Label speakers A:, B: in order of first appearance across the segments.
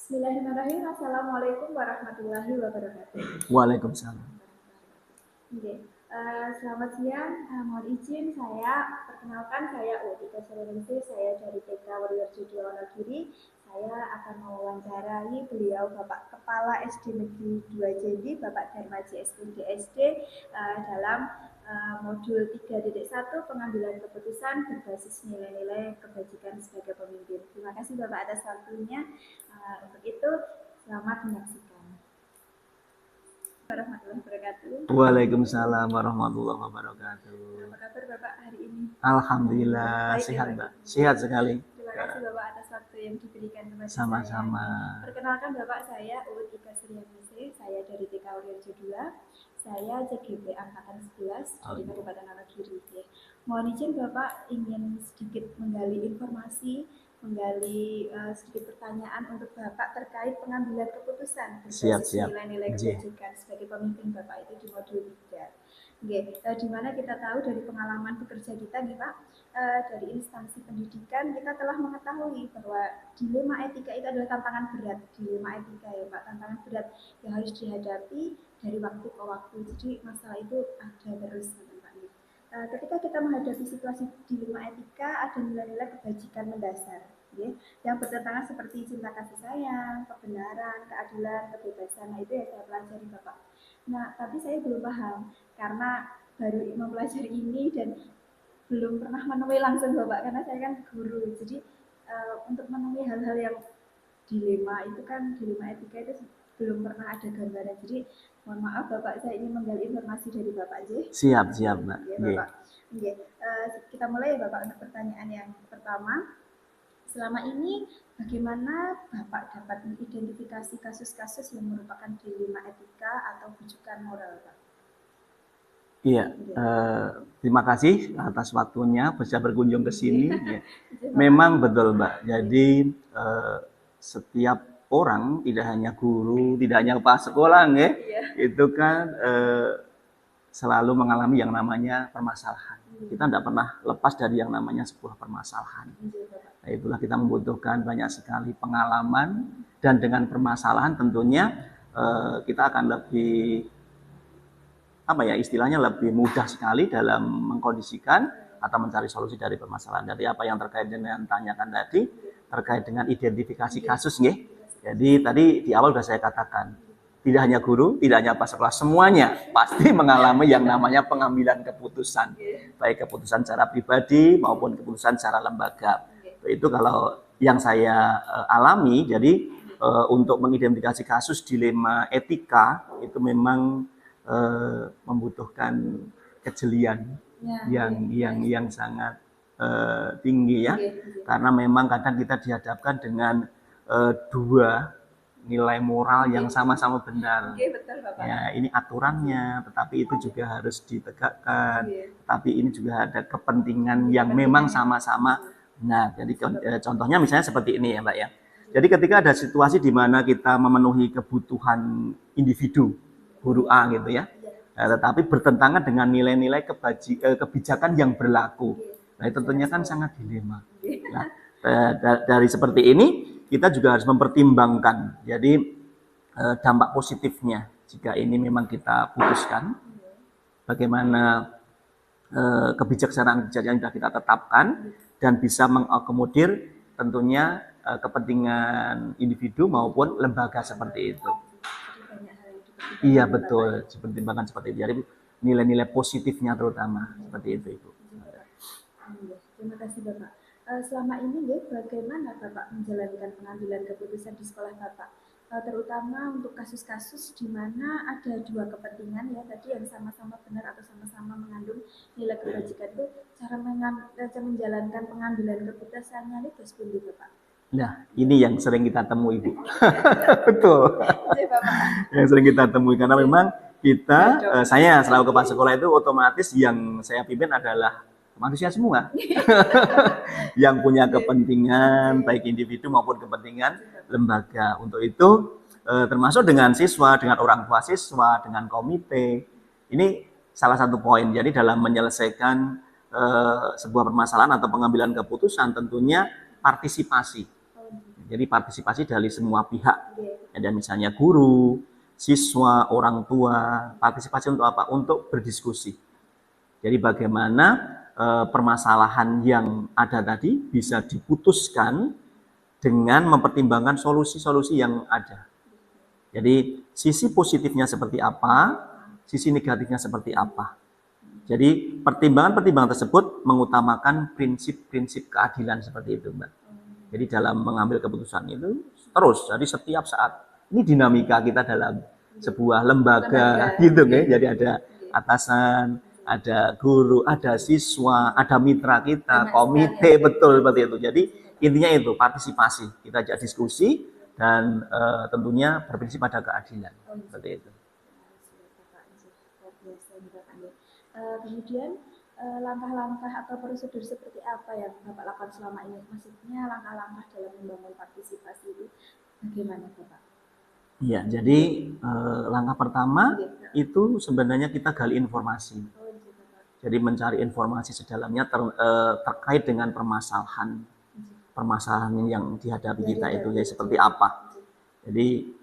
A: Bismillahirrahmanirrahim. Assalamualaikum warahmatullahi wabarakatuh.
B: Waalaikumsalam.
A: Oke, selamat siang. Mohon izin saya perkenalkan, saya Utika Sariningsih, saya dari TK Warrior Judul Wonogiri. Saya akan mewawancarai beliau Bapak Kepala SD Negeri 2 Jendi, Bapak Darmaji SPD dalam modul 3.1 pengambilan keputusan berbasis nilai-nilai kebajikan sebagai pemimpin. Terima kasih Bapak atas waktunya. Untuk itu, selamat menyaksikan. Warahmatullahi wabarakatuh.
B: Waalaikumsalam warahmatullahi wabarakatuh.
A: Apa kabar Bapak hari ini?
B: Alhamdulillah sehat, Mbak. Sehat sekali.
A: Terima kasih Bapak atas waktu yang diberikan kepada
B: Sama-sama.
A: saya. Perkenalkan Bapak, saya Utika Sariningsih, saya dari TK Warrior 2. Saya CGP angkatan 11 dari Kabupaten Wonogiri. Mohon izin Bapak ingin sedikit menggali informasi, menggali sedikit pertanyaan untuk Bapak terkait pengambilan keputusan berbasis nilai-nilai kebajikan sebagai pemimpin Bapak itu di modul 3. Di mana kita tahu dari pengalaman bekerja kita nih Pak, dari instansi pendidikan kita telah mengetahui bahwa dilema etika itu adalah tantangan berat. Dilema etika ya Pak, tantangan berat yang harus dihadapi dari waktu ke waktu. Jadi masalah itu ada terus Pak. Ketika kita menghadapi situasi dilema etika, ada nilai-nilai kebajikan mendasar yang bertentangan seperti cinta kasih sayang, kebenaran, keadilan, kebebasan. Nah, itu yang saya pelajari Bapak. Nah, tapi saya belum paham karena baru mempelajari ini dan belum pernah menemui langsung Bapak, karena saya kan guru. Jadi untuk menemui hal-hal yang dilema itu kan, dilema etika itu belum pernah ada gambaran. Jadi mohon maaf Bapak, saya ingin menggali informasi dari Bapak aja.
B: Siap, Mbak.
A: Bapak. Kita mulai ya Bapak untuk pertanyaan yang pertama. Selama ini bagaimana Bapak dapat mengidentifikasi kasus-kasus yang merupakan dilema etika atau bujukan moral, Pak?
B: Iya, terima kasih atas waktunya bisa berkunjung ke sini. Ya. Memang betul Mbak. Jadi setiap orang, tidak hanya guru, tidak hanya kepala sekolah, itu kan selalu mengalami yang namanya permasalahan. Kita tidak pernah lepas dari yang namanya sebuah permasalahan. Nah, itulah kita membutuhkan banyak sekali pengalaman, dan dengan permasalahan tentunya kita akan lebih istilahnya lebih mudah sekali dalam mengkondisikan atau mencari solusi dari permasalahan. Jadi apa yang terkait dengan tanyakan tadi terkait dengan identifikasi kasus, Jadi tadi di awal sudah saya katakan, tidak hanya guru, tidak hanya peserta, semuanya pasti mengalami yang namanya pengambilan keputusan, baik keputusan secara pribadi maupun keputusan secara lembaga. Itu kalau yang saya alami. Jadi untuk mengidentifikasi kasus dilema etika itu memang membutuhkan kejelian yang sangat tinggi ya, karena memang kadang kita dihadapkan dengan dua nilai moral yang sama-sama benar. Ya, ini aturannya, tetapi itu juga harus ditegakkan. Tapi ini juga ada kepentingan yang memang sama-sama. Nah, jadi contohnya misalnya seperti ini ya, Mbak ya. Jadi ketika ada situasi di mana kita memenuhi kebutuhan individu, guru A gitu ya, tetapi bertentangan dengan nilai-nilai kebijakan yang berlaku. Nah, itu tentunya kan sangat dilema. Nah, dari seperti ini kita juga harus mempertimbangkan. Jadi dampak positifnya jika ini memang kita putuskan, bagaimana kebijaksanaan yang sudah kita tetapkan dan bisa mengakomodir tentunya kepentingan individu maupun lembaga seperti itu. Iya betul, dipertimbangkan seperti itu. Jadi nilai-nilai positifnya terutama seperti itu, Ibu.
A: Terima kasih Bapak. Selama ini bagaimana Bapak menjalankan pengambilan keputusan di sekolah Bapak? Terutama untuk kasus-kasus di mana ada dua kepentingan ya tadi yang sama-sama benar atau sama-sama mengandung nilai kebajikan, itu cara menjalankan pengambilan keputusannya itu seperti Bapak.
B: Nah, ini yang sering kita temui, Bu. Betul. Yang sering kita temui karena memang kita, saya selalu kepala sekolah itu otomatis yang saya pimpin adalah manusia semua yang punya kepentingan baik individu maupun kepentingan lembaga. Untuk itu termasuk dengan siswa, dengan orang tua siswa, dengan komite. Ini salah satu poin. Jadi dalam menyelesaikan sebuah permasalahan atau pengambilan keputusan tentunya partisipasi. Jadi partisipasi dari semua pihak.
A: Oke.
B: Ada misalnya guru, siswa, orang tua. Partisipasi untuk apa? Untuk berdiskusi. Jadi bagaimana permasalahan yang ada tadi bisa diputuskan dengan mempertimbangkan solusi-solusi yang ada. Jadi sisi positifnya seperti apa, sisi negatifnya seperti apa. Jadi pertimbangan-pertimbangan tersebut mengutamakan prinsip-prinsip keadilan seperti itu, Mbak. Jadi dalam mengambil keputusan itu terus, jadi setiap saat. Ini dinamika kita dalam sebuah lembaga gitu kan. Jadi ada atasan, ada guru, ada siswa, ada mitra kita, komite, betul seperti itu. Jadi intinya itu partisipasi. Kita ajak diskusi dan tentunya berprinsip pada keadilan seperti itu.
A: Kemudian langkah-langkah atau prosedur seperti apa yang Bapak lakukan selama ini? Maksudnya langkah-langkah dalam membangun partisipasi itu bagaimana Bapak?
B: Iya, jadi langkah pertama itu sebenarnya kita gali informasi. Jadi mencari informasi sedalamnya terkait dengan permasalahan yang dihadapi kita itu ya seperti apa. Jadi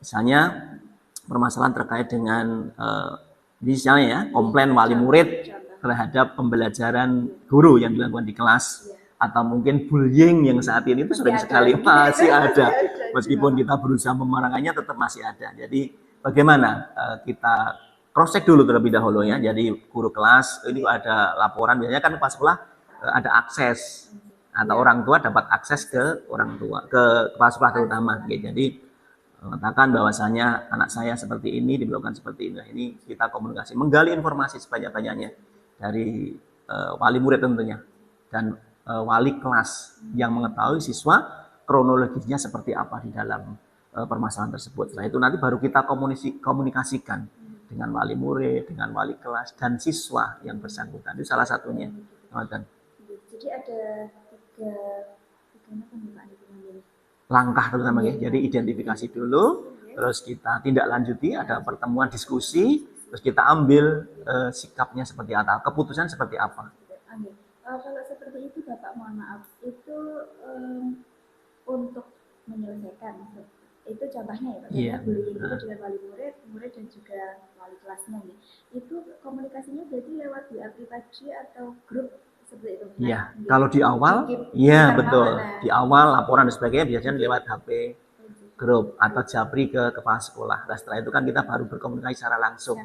B: misalnya permasalahan terkait dengan misalnya ya komplain wali murid terhadap pembelajaran guru yang dilakukan di kelas, atau mungkin bullying yang saat ini itu sering sekali masih ada. Meskipun kita berusaha memeranginya tetap masih ada. Jadi bagaimana kita cross check dulu terlebih dahulu ya. Jadi guru kelas ini ada laporan, biasanya kan pas sekolah ada akses atau orang tua dapat akses ke orang tua, ke kepala sekolah terutama. Jadi mengatakan bahwasanya anak saya seperti ini, diperlakukan seperti ini. Ini kita komunikasi, menggali informasi sebanyak-banyaknya dari wali murid tentunya dan wali kelas yang mengetahui siswa kronologisnya seperti apa di dalam permasalahan tersebut. Setelah itu nanti baru kita komunikasikan dengan wali murid, dengan wali kelas dan siswa yang bersangkutan. Itu salah satunya.
A: Jadi ada tiga
B: langkah terutama ya. Jadi identifikasi dulu, terus kita tindak lanjuti, ada pertemuan diskusi, terus kita ambil sikapnya seperti apa, keputusan seperti apa.
A: Kalau seperti itu Bapak, mohon maaf, itu untuk menyelesaikan itu contohnya ya Pak, bullying itu dengan wali murid dan juga wali kelasnya nih. Itu komunikasinya berarti lewat WA pribadi atau grup seperti itu?
B: Iya, kalau di awal, iya betul. Di awal laporan dan sebagainya biasanya lewat HP grup atau japri ke kepala sekolah. Nah, setelah itu kan kita baru berkomunikasi secara langsung.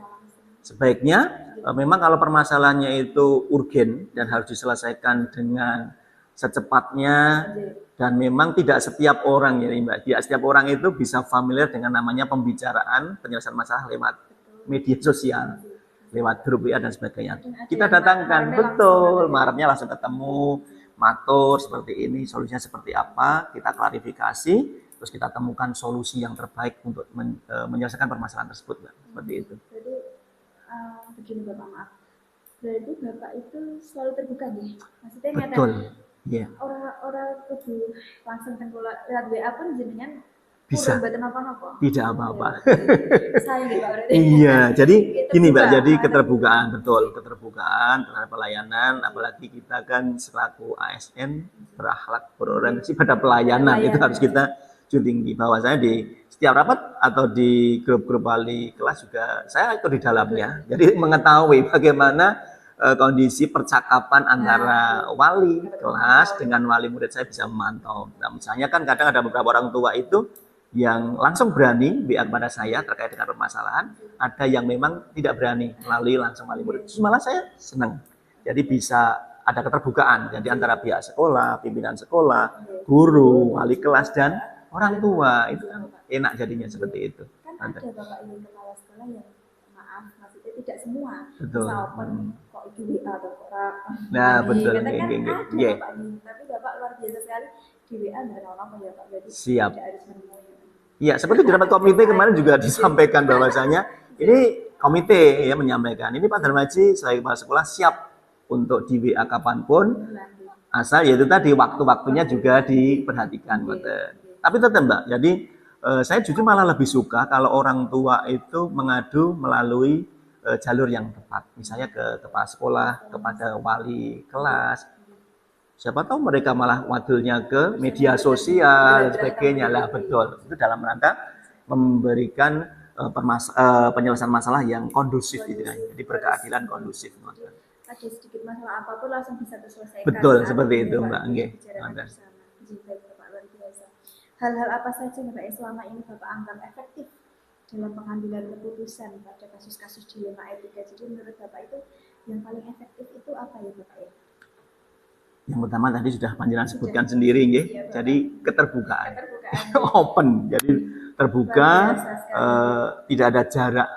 B: Sebaiknya memang kalau permasalahannya itu urgen dan harus diselesaikan dengan secepatnya, dan memang tidak setiap orang ya Mbak, tidak setiap orang itu bisa familiar dengan namanya pembicaraan penyelesaian masalah lewat media sosial, lewat grup WA dan sebagainya. Kita datangkan, betul, maharapnya langsung ketemu, matur seperti ini, solusinya seperti apa, kita klarifikasi, terus kita temukan solusi yang terbaik untuk menyelesaikan permasalahan tersebut, Mbak. Seperti itu.
A: Jadi begini Bapak, maaf. Berarti Bapak itu selalu terbuka nih. Maksudnya
B: betul. Iya.
A: Orang kudu langsung tengkola lewat WA pun jenengan
B: bisa. Tidak apa-apa. Iya, jadi gini Mbak, jadi keterbukaan, betul, keterbukaan terhadap pelayanan, apalagi kita kan selaku ASN berakhlak berorientasi pada pelayanan, itu harus kita tinggi. Bahwasanya di setiap rapat atau di grup-grup wali kelas juga saya ikut di dalamnya. Jadi mengetahui bagaimana kondisi percakapan antara wali kelas dengan wali murid, saya bisa memantau. Nah, misalnya kan kadang ada beberapa orang tua itu yang langsung berani WA kepada saya terkait dengan permasalahan, ada yang memang tidak berani melalui langsung wali murid. Terus malah saya senang. Jadi bisa ada keterbukaan jadi antara pihak sekolah, pimpinan sekolah, guru, wali kelas dan orang tua. Itu kan enak jadinya seperti itu.
A: Kan ada Bapak Ibu kepala sekolah yang maaf, maksudnya tidak semua.
B: Betul.
A: Kok itu WA atau orang.
B: Nah, betul.
A: Kan ada Bapak ini, tapi Bapak luar biasa sekali di WA dan orang ya Pak. Berarti
B: siap.
A: Tidak harus menemui.
B: Iya, seperti di rapat komite kemarin juga disampaikan bahwasanya ini komite ya menyampaikan ini Pak Darmaji sebagai kepala sekolah siap untuk di WA kapanpun, asal yaitu tadi waktu-waktunya juga diperhatikan. Tapi tetap Mbak, jadi saya jujur malah lebih suka kalau orang tua itu mengadu melalui jalur yang tepat, misalnya ke kepala sekolah, kepada wali kelas. Siapa tahu mereka malah wadulnya ke media sosial dan sebagainya lah, betul. Itu dalam rangka memberikan penyelesaian masalah yang kondusif gitu kan. Jadi berkeadilan kondusif.
A: Ada sedikit masalah apapun langsung bisa terselesaikan.
B: Betul seperti itu Mbak. Nggih.
A: Bapak luar biasa. Hal-hal apa saja Bapak yang selama ini Bapak anggap efektif dalam pengambilan keputusan pada kasus-kasus dilema etika? Jadi menurut Bapak itu yang paling efektif itu apa ya Bapak ya?
B: Yang pertama tadi sudah panjenengan sebutkan sendiri nggih. Jadi keterbukaan. Open. Jadi terbuka, tidak ada jarak.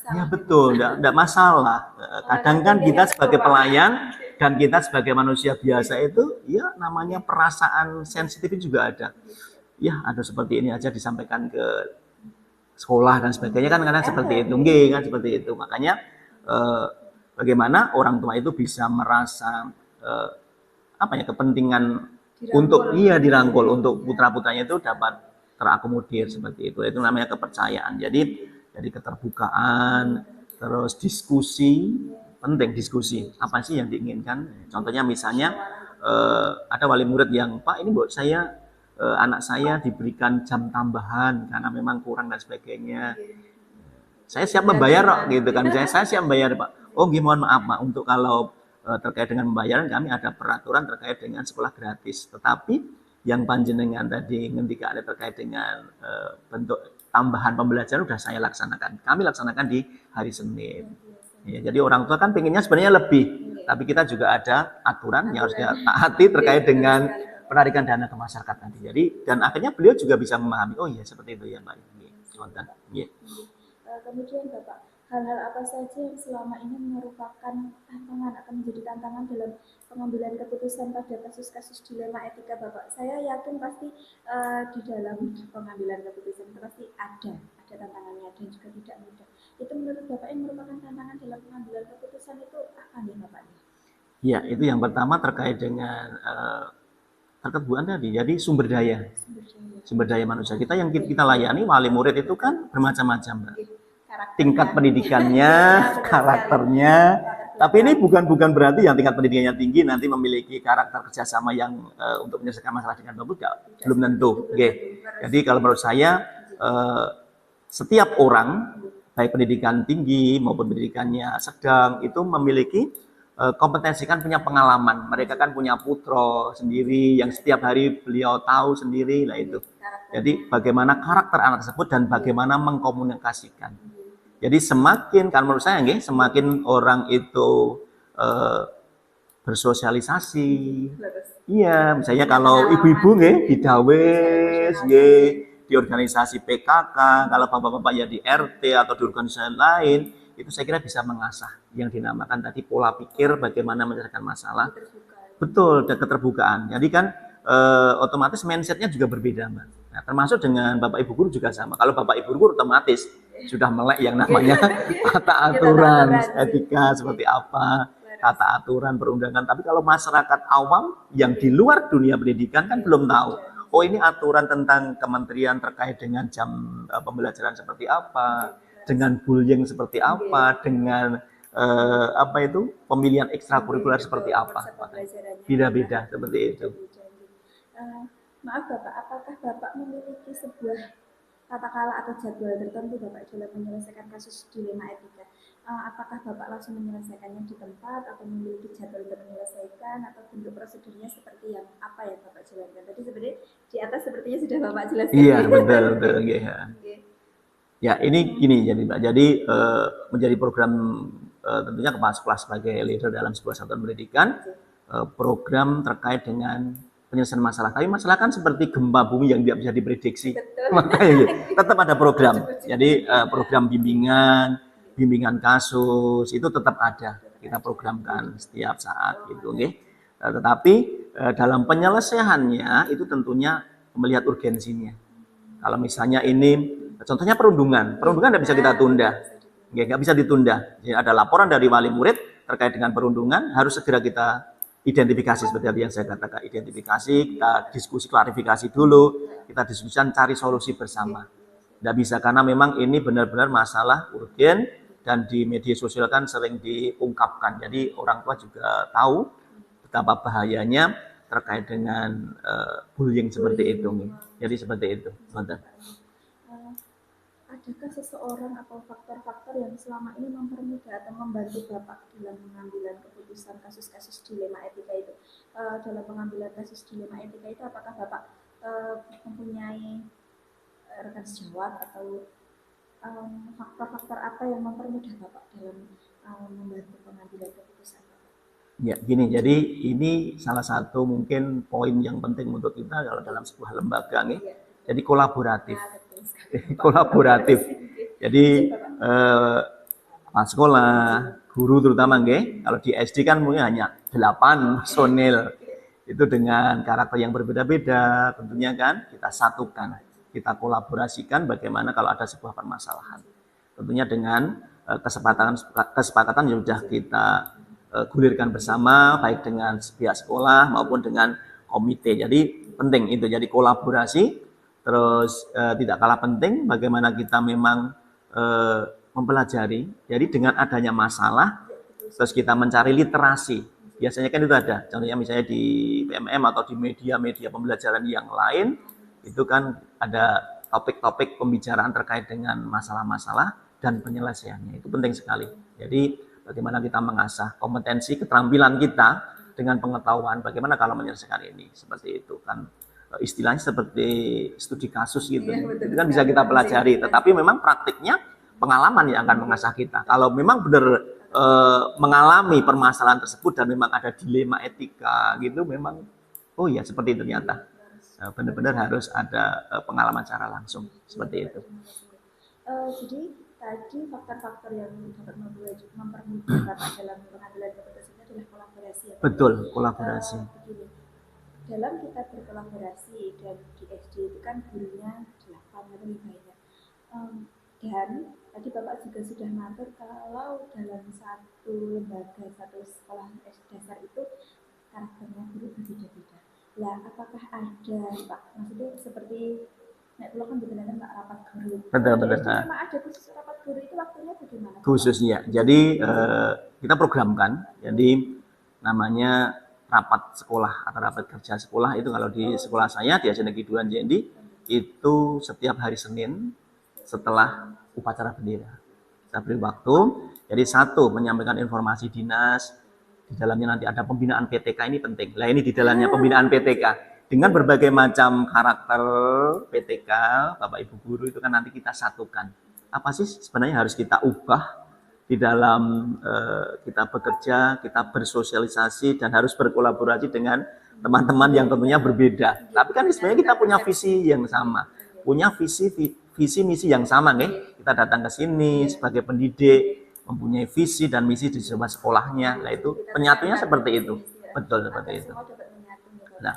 B: Ya betul, tidak masalah. Kadang kan kita sebagai pelayan dan kita sebagai manusia biasa itu, ya namanya perasaan sensitif juga ada. Ya ada seperti ini aja disampaikan ke sekolah dan sebagainya kan kadang seperti itu, kan seperti itu. Makanya bagaimana orang tua itu bisa merasa kepentingan untuk dirangkul untuk putra-putranya itu dapat terakomodir seperti itu. Itu namanya kepercayaan. Jadi dari keterbukaan, terus diskusi, penting diskusi. Apa sih yang diinginkan? Contohnya misalnya ada wali murid yang, Pak ini buat saya anak saya diberikan jam tambahan karena memang kurang dan sebagainya. Saya siap membayar gitu kan. Saya siap membayar Pak. Oh mohon maaf Pak, untuk kalau terkait dengan pembayaran kami ada peraturan terkait dengan sekolah gratis. Tetapi yang panjenengan tadi ketika ada terkait dengan bentuk tambahan pembelajaran sudah saya laksanakan. Kami laksanakan di hari Senin. Ya, jadi orang tua kan pengennya sebenarnya lebih, tapi kita juga ada aturan yang harus ditaati terkait dengan penarikan dana ke masyarakat nanti. Jadi dan akhirnya beliau juga bisa memahami. Oh iya seperti itu ya Mbak.
A: Kemudian Bapak, hal-hal apa saja yang selama ini merupakan tantangan akan menjadi tantangan dalam pengambilan keputusan pada kasus-kasus dilema etika Bapak? Saya yakin pasti di dalam pengambilan keputusan itu pasti ada tantangannya dan juga tidak mudah. Itu menurut Bapak yang merupakan tantangan dalam pengambilan keputusan itu apa nih Bapak?
B: Ya, itu yang pertama terkait dengan keterbukaan tadi. Jadi sumber daya manusia kita yang kita layani wali murid itu kan bermacam-macam, Mbak. Tingkat pendidikannya, karakternya. Tapi ini bukan berarti yang tingkat pendidikannya tinggi nanti memiliki karakter kerjasama yang untuk menyelesaikan masalah dengan bagus, belum tentu. Jadi kalau menurut saya setiap orang baik pendidikan tinggi maupun pendidikannya sedang itu memiliki kompetensi, kan punya pengalaman. Mereka kan punya putra sendiri yang setiap hari beliau tahu sendiri lah itu. Jadi bagaimana karakter anak tersebut dan bagaimana mengkomunikasikan. Jadi semakin, kan menurut saya semakin orang itu bersosialisasi. Iya, misalnya kalau ibu-ibu di dawes, di organisasi PKK, kalau bapak-bapak ya di RT atau di organisasi lain, itu saya kira bisa mengasah yang dinamakan tadi pola pikir bagaimana menyelesaikan masalah. Betul, ada keterbukaan. Jadi kan otomatis mindsetnya juga berbeda, Mbak. Nah, termasuk dengan Bapak Ibu guru juga sama. Kalau Bapak Ibu guru otomatis sudah melek yang namanya tata aturan etika seperti apa, tata aturan perundangan. Tapi kalau masyarakat awam yang di luar dunia pendidikan kan belum tahu. Oh ini aturan tentang kementerian terkait dengan jam pembelajaran seperti apa, dengan bullying seperti apa, dengan pemilihan ekstrakurikuler seperti apa. Beda-beda seperti itu.
A: Maaf Bapak, apakah Bapak memiliki sebuah katakanlah atau jadwal tertentu Bapak dalam menyelesaikan kasus dilema etika? Apakah Bapak langsung menyelesaikannya di tempat atau memiliki jadwal untuk menyelesaikan atau bentuk prosedurnya seperti yang apa yang Bapak jelaskan? Tadi sebenarnya di atas sepertinya sudah Bapak jelaskan.
B: Iya betul. Ya ini gini jadi Mbak. Jadi menjadi program tentunya kepala sekolah sebagai leader dalam sebuah satuan pendidikan, program terkait dengan penyelesaian masalah. Tapi masalah kan seperti gempa bumi yang tidak bisa diprediksi. Makanya tetap ada program. Jadi program bimbingan kasus itu tetap ada. Kita programkan setiap saat gitu, tetapi dalam penyelesaiannya itu tentunya melihat urgensinya. Kalau misalnya ini contohnya perundungan tidak bisa kita tunda. Nggak bisa ditunda. Jadi ada laporan dari wali murid terkait dengan perundungan, harus segera kita identifikasi seperti yang saya katakan, identifikasi, kita diskusi klarifikasi dulu, kita diskusikan cari solusi bersama. Tidak bisa karena memang ini benar-benar masalah urgen dan di media sosial kan sering diungkapkan. Jadi orang tua juga tahu betapa bahayanya terkait dengan bullying seperti itu. Jadi seperti itu.
A: Adakah seseorang atau faktor-faktor yang selama ini mempermudah atau membantu Bapak dalam pengambilan keputusan kasus-kasus dilema etika itu? Dalam pengambilan kasus dilema etika itu, apakah Bapak mempunyai rekan sejawat atau faktor-faktor apa yang mempermudah Bapak dalam membantu pengambilan keputusan Bapak?
B: Ya, gini, jadi ini salah satu mungkin poin yang penting untuk kita kalau dalam sebuah lembaga nih. Jadi kolaboratif. Kolaboratif. Jadi kepala sekolah, guru terutama nggih. Kalau di SD kan mungkin hanya 8 personil. Itu dengan karakter yang berbeda-beda, tentunya kan kita satukan, kita kolaborasikan bagaimana kalau ada sebuah permasalahan. Tentunya dengan kesepakatan yang sudah kita gulirkan bersama, baik dengan pihak sekolah maupun dengan komite. Jadi penting itu, jadi kolaborasi. Terus tidak kalah penting bagaimana kita memang mempelajari. Jadi dengan adanya masalah, terus kita mencari literasi. Biasanya kan itu ada, contohnya misalnya di PMM atau di media-media pembelajaran yang lain, itu kan ada topik-topik pembicaraan terkait dengan masalah-masalah dan penyelesaiannya. Itu penting sekali. Jadi bagaimana kita mengasah kompetensi, keterampilan kita dengan pengetahuan bagaimana kalau menyelesaikan ini. Seperti itu kan. Istilahnya seperti studi kasus gitu. Itu kan bisa kita pelajari, tetapi memang praktiknya pengalaman yang akan mengasah kita. Kalau memang benar mengalami permasalahan tersebut dan memang ada dilema etika gitu, memang oh ya seperti itu ternyata. Benar-benar harus ada pengalaman secara langsung seperti itu.
A: Jadi tadi faktor-faktor yang dapat mempermudah Bapak dalam pengambilan keputusan adalah kolaborasi. Ya,
B: betul, kolaborasi.
A: Begini, dalam kita berkolaborasi dan di SD itu kan gurunya 8 lebih banyak. Dan tadi Bapak juga sudah mengatur kalau dalam satu lembaga, satu sekolah dasar itu karakternya guru berbeda-beda. Lah, apakah ada Pak? Maksudnya seperti nek kula kan betul kan rapat guru.
B: Betul.
A: Cuma ada khusus rapat guru itu waktunya bagaimana?
B: Khususnya. Jadi kita programkan. Jadi namanya rapat sekolah atau rapat kerja sekolah itu kalau di sekolah saya di SD Negeri 2 Jendi itu setiap hari Senin setelah upacara bendera. Saya beri waktu. Jadi satu menyampaikan informasi dinas, di dalamnya nanti ada pembinaan PTK, ini penting. Lah ini di dalamnya pembinaan PTK dengan berbagai macam karakter PTK, Bapak Ibu guru itu kan nanti kita satukan. Apa sih sebenarnya harus kita ubah di dalam kita bekerja, kita bersosialisasi dan harus berkolaborasi dengan teman-teman yang tentunya berbeda. Tapi kan sebenarnya kita punya visi yang sama, punya visi misi yang sama nih. Kita datang ke sini sebagai pendidik, mempunyai visi dan misi di sebuah sekolahnya. Nah itu penyatunya seperti itu, betul seperti itu. Nah,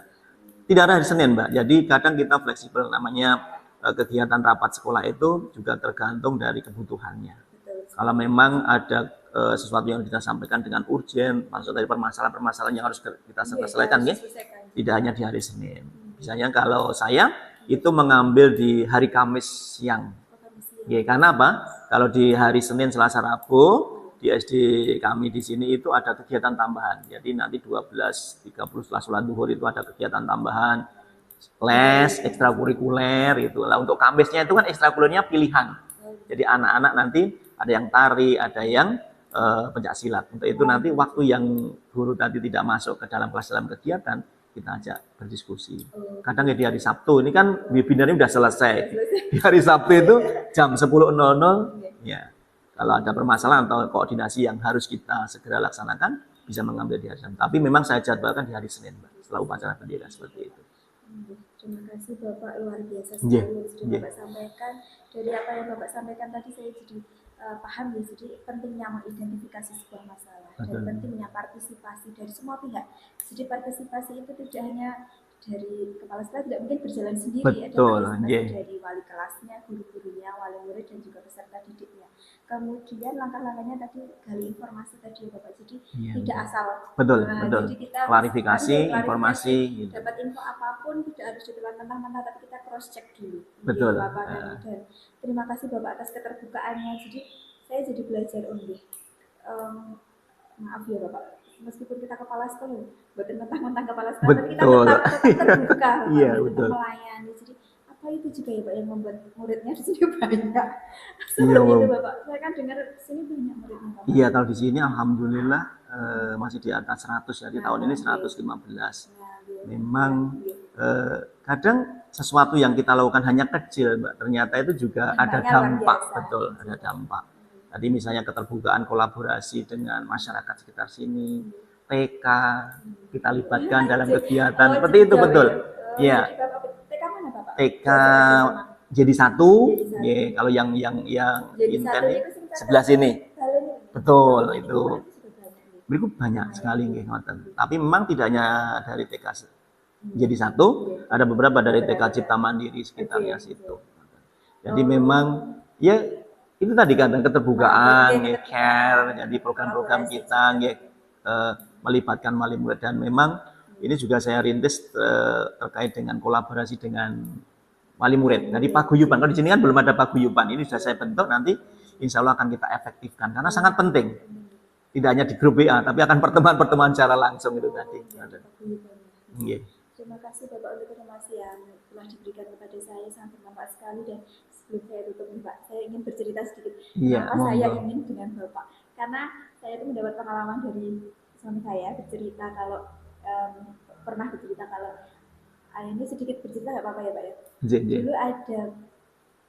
B: tidak ada hari Senin, Mbak. Jadi kadang kita fleksibel, namanya kegiatan rapat sekolah itu juga tergantung dari kebutuhannya. Kalau memang ada sesuatu yang kita sampaikan dengan urgen, maksud dari permasalahan-permasalahan yang harus kita selesaikan, ya, tidak hanya di hari Senin. Misalnya kalau saya itu mengambil di hari Kamis siang. Ya, karena apa? Kalau di hari Senin, Selasa, Rabu di SD kami di sini itu ada kegiatan tambahan. Jadi nanti 12.30 setelah sholat duhur itu ada kegiatan tambahan, les ekstrakurikuler itu. Lah untuk Kamisnya itu kan ekstrakurikulernya pilihan. Jadi anak-anak nanti ada yang tari, ada yang pencak silat. Untuk itu nanti waktu yang guru tadi tidak masuk ke dalam kelas dalam kegiatan, kita ajak berdiskusi. Kadang ya di hari Sabtu, ini kan webinarnya udah selesai. Di hari Sabtu itu jam 10.00, ya. Kalau ada permasalahan atau koordinasi yang harus kita segera laksanakan, bisa mengambil di hari Sabtu. Tapi memang saya jadwalkan di hari Senin, Mbak, setelah upacara bendera seperti itu.
A: Terima kasih Bapak, luar biasa sekali yang sudah Bapak sampaikan. Dari apa yang Bapak sampaikan tadi saya jadi paham ya, jadi pentingnya mengidentifikasi sebuah masalah dan pentingnya partisipasi dari semua pihak. Jadi partisipasi itu tidak hanya dari kepala sekolah, tidak mungkin berjalan sendiri.
B: Betul,
A: ada partisipasi dari wali kelasnya, guru-gurunya, wali murid dan juga peserta didiknya. Kemudian langkah-langkahnya tadi gali informasi tadi ya Bapak, jadi tidak asal.
B: Betul.
A: Jadi kita
B: klarifikasi, informasi.
A: Dapat info apapun tidak harus ditelan mentah-mentah, tapi kita cross check dulu.
B: Betul.
A: Dan terima kasih Bapak atas keterbukaannya. Jadi saya jadi belajar maaf ya Bapak, meskipun kita kepala sekolah, bukan mentang-mentang kepala sekolah, tapi kita
B: Betul.
A: tetap terbuka,
B: Iya,
A: tetap
B: betul.
A: melayani. Jadi apa itu juga ya Pak yang membuat muridnya di sini banyak.
B: Iya,
A: Seperti itu Bapak. Saya kan dengar di sini banyak muridnya Bapak.
B: iya, kalau di sini alhamdulillah masih di atas 100 ya. Di tahun ini 115.
A: Nah,
B: Memang kadang sesuatu yang kita lakukan hanya kecil, Mbak, ternyata itu juga ada
A: dampaknya luar
B: dampak,
A: biasa.
B: betul, ada dampak. Tadi misalnya keterbukaan kolaborasi dengan masyarakat sekitar sini, TK kita libatkan dalam kegiatan
A: Oh,
B: seperti itu,
A: jauh
B: betul.
A: ya.
B: Iya,
A: Jadi Bapak TK mana Bapak?
B: TK
A: SMA.
B: jadi satu,
A: Jadi satu.
B: ya, kalau yang
A: Jadi
B: inten
A: satu
B: ya,
A: itu singkatan
B: sebelah sini.
A: Baleni.
B: Betul,
A: Oh,
B: itu.
A: juga banyak.
B: Berikut banyak sekali nggih ngoten. Tapi memang tidak hanya dari TK jadi satu, ada beberapa dari TK Cipta Mandiri sekitarnya situ. Jadi memang ya itu tadi kan keterbukaan, care, jadi program-program kita nggih melibatkan wali murid dan memang ini juga saya rintis terkait dengan kolaborasi dengan wali murid. Jadi paguyuban, kalau di sini kan belum ada paguyuban, ini sudah saya bentuk nanti insya Allah akan kita efektifkan karena sangat penting. Tidak hanya di grup WA, tapi akan pertemuan-pertemuan secara langsung itu tadi.
A: Yeah. Terima kasih Bapak untuk informasi yang telah diberikan kepada saya, sangat bermanfaat sekali. Dan sebelum saya tutup nih Pak, saya ingin bercerita sedikit.
B: Iya,
A: Kenapa saya ingin dengan Bapak? Karena saya itu mendapat pengalaman dari suami saya bercerita kalau pernah bercerita kalau ini sedikit bercerita nggak apa-apa ya Pak ya. Dulu ada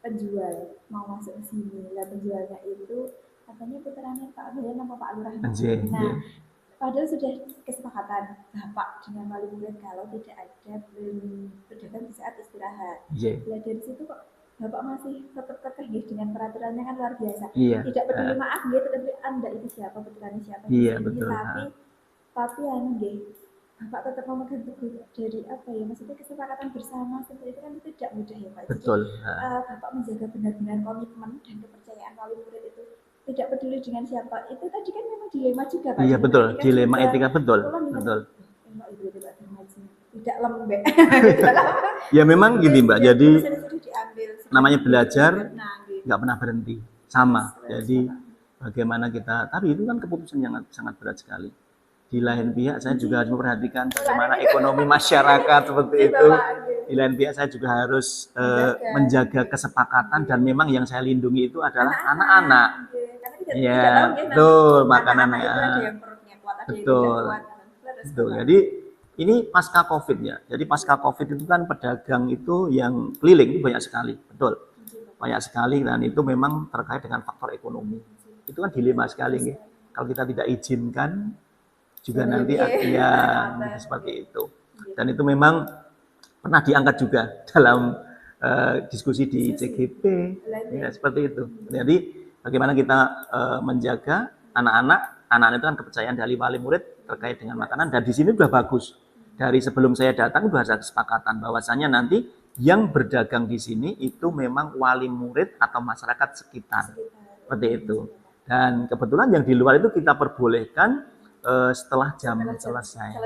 A: penjual mau masuk ke sini, lah penjualnya itu katanya puterannya Pak Bayan sama Pak Lurah. Nah, padahal sudah kesepakatan Bapak dengan wali murid kalau tidak ada berdagang di saat istirahat. Nah, dari situ kok Bapak masih tetap kekeh dengan peraturannya kan luar biasa. Tidak peduli maaf gitu, tapi Anda itu siapa, puterannya siapa.
B: Betul.
A: Tapi Bapak tetap memegang teguh dari apa ya, maksudnya kesepakatan bersama seperti itu kan tidak mudah ya Pak.
B: Betul.
A: Jadi, Bapak menjaga benar-benar komitmen dan kepercayaan wali murid itu tidak peduli dengan siapa. Itu tadi kan memang dilema juga Pak.
B: Iya betul, dilema etika betul. Betul.
A: Tidak lembek.
B: Ya memang gini Mbak, jadi namanya belajar nggak pernah berhenti, sama. Jadi bagaimana kita, tapi itu kan keputusan yang sangat berat sekali. Di lain pihak saya juga harus memperhatikan bagaimana ekonomi masyarakat seperti itu. Di lain pihak saya juga harus menjaga kesepakatan dan memang yang saya lindungi itu adalah anak-anak. Ya, betul, makanannya. Betul. Betul. Jadi ini pasca Covid ya. Jadi pasca Covid itu kan pedagang itu yang keliling itu banyak sekali, betul. Banyak sekali dan itu memang terkait dengan faktor ekonomi. Itu kan dilema sekali ya. Kalau kita tidak izinkan juga nanti ya seperti itu. Dan itu memang pernah diangkat juga dalam diskusi di CGP ya seperti itu. Jadi bagaimana kita menjaga anak-anak itu kan kepercayaan dari wali murid terkait dengan makanan dan di sini sudah bagus. Dari sebelum saya datang sudah ada kesepakatan bahwasanya nanti yang berdagang di sini itu memang wali murid atau masyarakat sekitar. Seperti itu. Dan kebetulan yang di luar itu kita perbolehkan setelah jam selesai.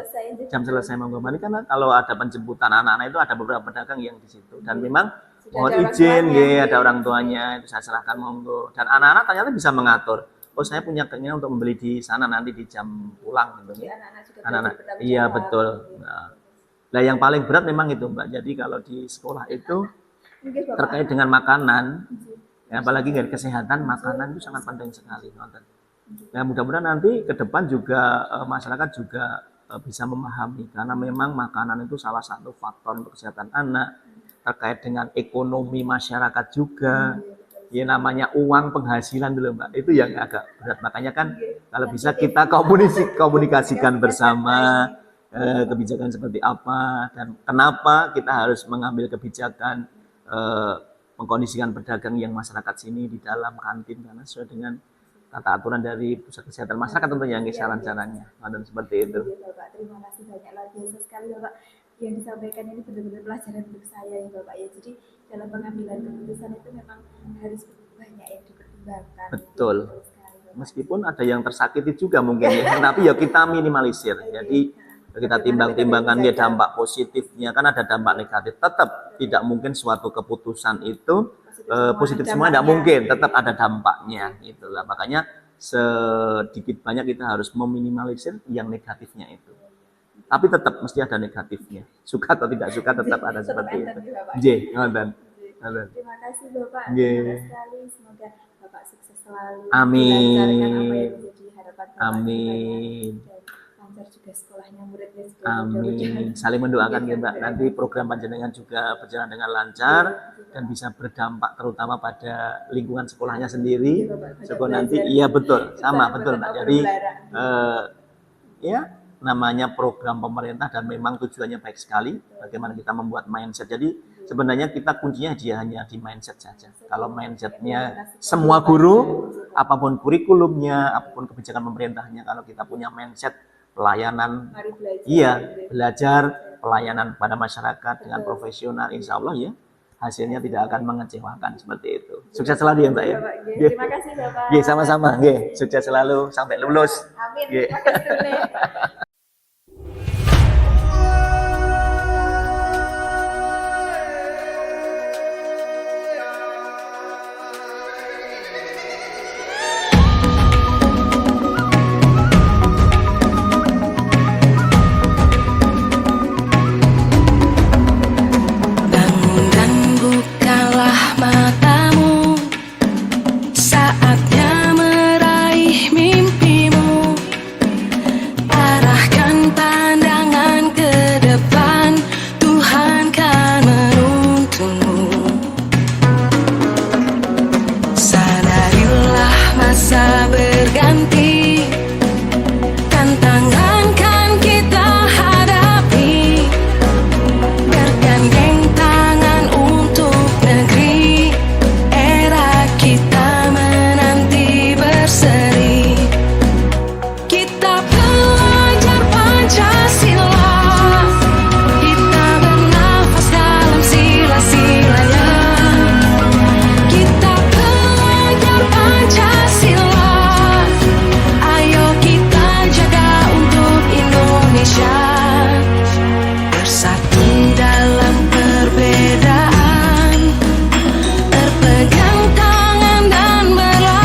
B: Jam selesai monggo. Karena kalau ada penjemputan anak-anak itu ada beberapa pedagang yang di situ dan memang mohon izin ya ada orang tuanya itu saya serahkan monggo. Dan anak-anak ternyata bisa mengatur. Oh saya punya keinginan untuk membeli di sana nanti di jam pulang gitu. Anak-anak. Iya betul. Nah, yang paling berat memang itu Mbak. Jadi kalau di sekolah itu terkait dengan makanan, ya, apalagi dari kesehatan, makanan itu sangat penting sekali. Nah mudah-mudahan nanti ke depan juga masyarakat juga bisa memahami karena memang makanan itu salah satu faktor untuk kesehatan anak terkait dengan ekonomi masyarakat juga. Ya namanya uang penghasilan dulu Mbak, itu yang agak berat. Makanya kan kalau bisa kita komunikasikan bersama kebijakan seperti apa dan kenapa kita harus mengambil kebijakan mengkondisikan pedagang yang masyarakat sini di dalam kantin karena sesuai dengan tata aturan dari pusat kesehatan masyarakat tentunya yang saran-sarannya dan seperti itu.
A: Bapak, terima kasih banyak luar biasa sekali Bapak yang disampaikan ini benar-benar pelajaran untuk saya ya Bapak ya. Jadi dalam pengambilan keputusan itu memang harus banyak yang dipertimbangkan.
B: Betul. Meskipun ada yang tersakiti juga mungkin ya, tapi ya kita minimalisir. Jadi kita timbang-timbangkan ya dampak positifnya kan ada dampak negatif. Tetap tidak mungkin suatu keputusan itu positif semua tidak mungkin, tetap ada dampaknya itulah. Makanya sedikit banyak kita harus meminimalisir yang negatifnya itu. Tapi tetap mesti ada negatifnya. Suka atau tidak suka tetap ada seperti itu. J, ngoten.
A: Terima kasih Bapak.
B: Nggih.
A: Terima kasih sekali. Semoga Bapak sukses selalu.
B: Amin.
A: Dilancarkan apa yang menjadi harapan Bapak.
B: Amin.
A: Dan lancar juga sekolahnya, muridnya juga.
B: Amin. Saling mendoakan ya Mbak. Nanti program panjenengan juga berjalan dengan lancar dan bisa berdampak terutama pada lingkungan sekolahnya sendiri. Supaya nanti iya betul, sama betul Mbak. Jadi ya namanya program pemerintah dan memang tujuannya baik sekali. Bagaimana kita membuat mindset. Jadi sebenarnya kita kuncinya hanya di mindset saja. Kalau mindsetnya semua guru, apapun kurikulumnya, apapun kebijakan pemerintahnya, kalau kita punya mindset pelayanan, iya belajar pelayanan pada masyarakat dengan profesional, insya Allah ya hasilnya tidak akan mengecewakan seperti itu. Sukses selalu ya Mbak ya.
A: Terima kasih Bapak.
B: Sama-sama. Sukses selalu sampai lulus.
A: Amin. Terima kasih.